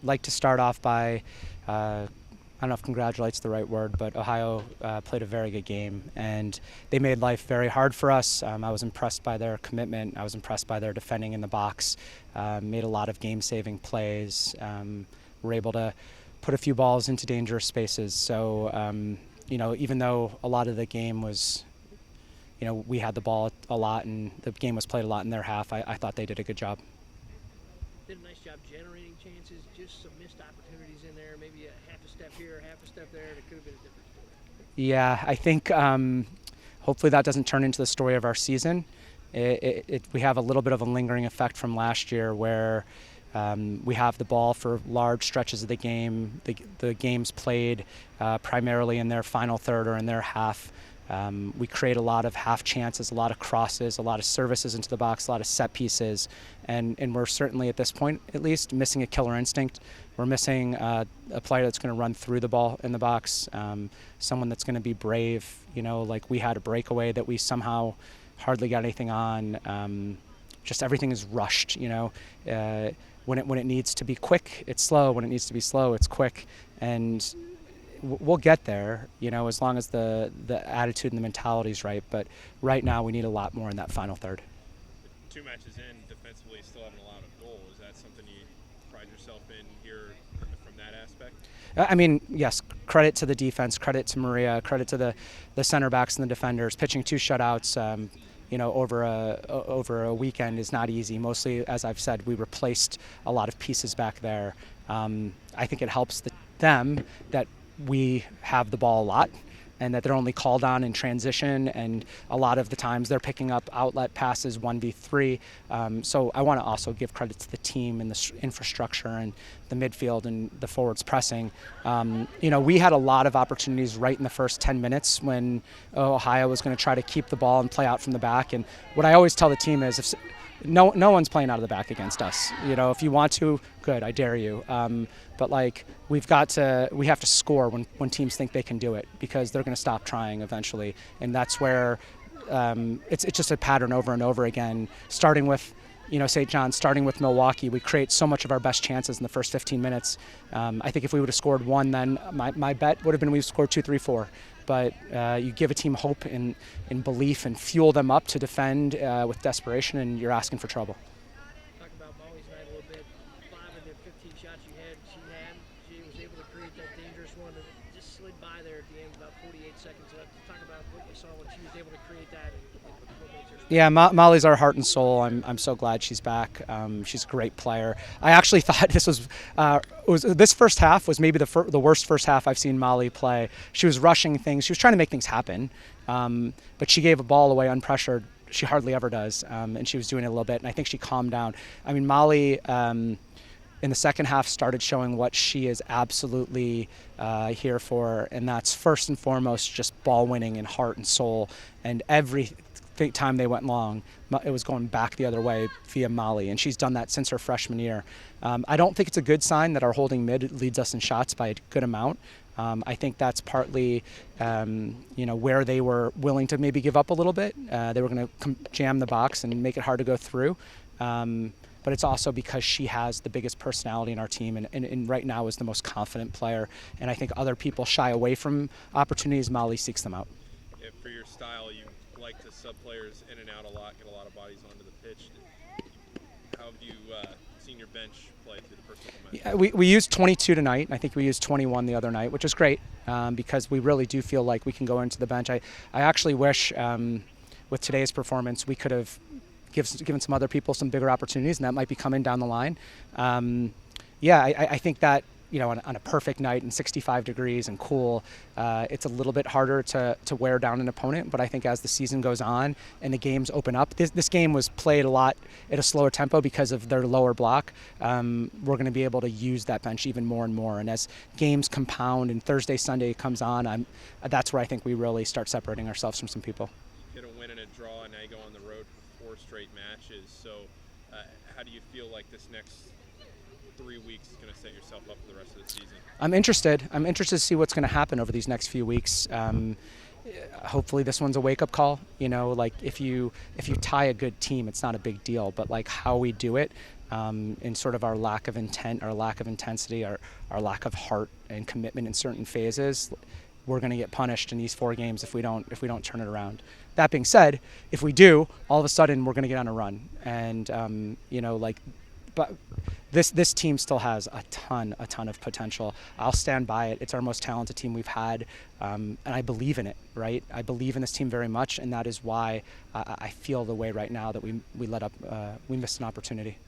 like to start off by, I don't know if congratulate's the right word, but Ohio played a very good game, and they made life very hard for us. I was impressed by their commitment. I was impressed by their defending in the box. Made a lot of game-saving plays. Were able to put a few balls into dangerous spaces. So, even though a lot of the game was, we had the ball a lot and the game was played a lot in their half, I thought they did a good job. Did a nice job generating chances, just some missed opportunities in there, maybe a half a step here, half a step there, and it could have been a different story. Yeah, I think hopefully that doesn't turn into the story of our season. We have a little bit of a lingering effect from last year where we have the ball for large stretches of the game. The game's played primarily in their final third or in their half. We create a lot of half chances, a lot of crosses, a lot of services into the box, a lot of set pieces, and we're certainly at this point, at least, missing a killer instinct. We're missing a player that's going to run through the ball in the box, someone that's going to be brave. Like we had a breakaway that we somehow hardly got anything on. Just everything is rushed. When it needs to be quick, it's slow. When it needs to be slow, it's quick. And we'll get there, as long as the attitude and the mentality is right. But right now, we need a lot more in that final third. 2 matches in, defensively, still haven't allowed a goal. Is that something you pride yourself in here from that aspect? Yes, credit to the defense, credit to Maria, credit to the center backs and the defenders. Pitching 2 shutouts, over a weekend is not easy. Mostly, as I've said, we replaced a lot of pieces back there. I think it helps them that we have the ball a lot and that they're only called on in transition, and a lot of the times they're picking up outlet passes 1v3. So I want to also give credit to the team and the infrastructure and the midfield and the forwards pressing. We had a lot of opportunities right in the first 10 minutes when Ohio was going to try to keep the ball and play out from the back. And what I always tell the team is, if no one's playing out of the back against us. If you want to, good, I dare you. But we have to score when teams think they can do it, because they're going to stop trying eventually. And that's where it's just a pattern over and over again. Starting with, St. John's, starting with Milwaukee, we create so much of our best chances in the first 15 minutes. I think if we would have scored 1, then my bet would have been we've scored 2, 3, 4. But you give a team hope and belief and fuel them up to defend with desperation, and you're asking for trouble. Talk about Molly's night a little bit. 5 of the 15 shots she was able to create that dangerous one that just slid by there at the end, about 48 seconds left. Talk about what you saw when she was able to create that and what makes her special. Yeah, Molly's our heart and soul. I'm so glad she's back. She's a great player. I actually thought this first half was maybe the worst first half I've seen Molly play. She was rushing things. She was trying to make things happen, but she gave a ball away unpressured. She hardly ever does, and she was doing it a little bit, and I think she calmed down. Molly in the second half started showing what she is absolutely here for, and that's first and foremost just ball winning and heart and soul. And every time they went long, it was going back the other way via Molly, and she's done that since her freshman year. I don't think it's a good sign that our holding mid leads us in shots by a good amount. I think that's partly, where they were willing to maybe give up a little bit. They were going to jam the box and make it hard to go through. But it's also because she has the biggest personality in our team and right now is the most confident player. And I think other people shy away from opportunities. Molly seeks them out. Yeah, for your style, you like to sub players in and out a lot, get a lot of bodies onto the pitch. How have you seen your bench play through the first couple matches? Yeah, we used 22 tonight. I think we used 21 the other night, which is great because we really do feel like we can go into the bench. I actually wish with today's performance we could have given some other people some bigger opportunities, and that might be coming down the line. I think that on a perfect night and 65 degrees and cool, it's a little bit harder to wear down an opponent. But I think as the season goes on and the games open up, this game was played a lot at a slower tempo because of their lower block. We're going to be able to use that bench even more and more. And as games compound and Thursday, Sunday comes on, that's where I think we really start separating ourselves from some people. Get a win and a draw, and now you go on the road for 4 straight matches. So how do you feel like this next 3 weeks is going to set yourself up for the rest of the season? I'm interested to see what's going to happen over these next few weeks. Hopefully this one's a wake-up call. If you tie a good team, it's not a big deal. But how we do it, in sort of our lack of intent, our lack of intensity, our lack of heart and commitment in certain phases, we're going to get punished in these 4 games if we don't turn it around. That being said, if we do, all of a sudden we're going to get on a run, and but this team still has a ton of potential. I'll stand by it. It's our most talented team we've had, and I believe in it. Right, I believe in this team very much, and that is why I feel the way right now that we missed an opportunity.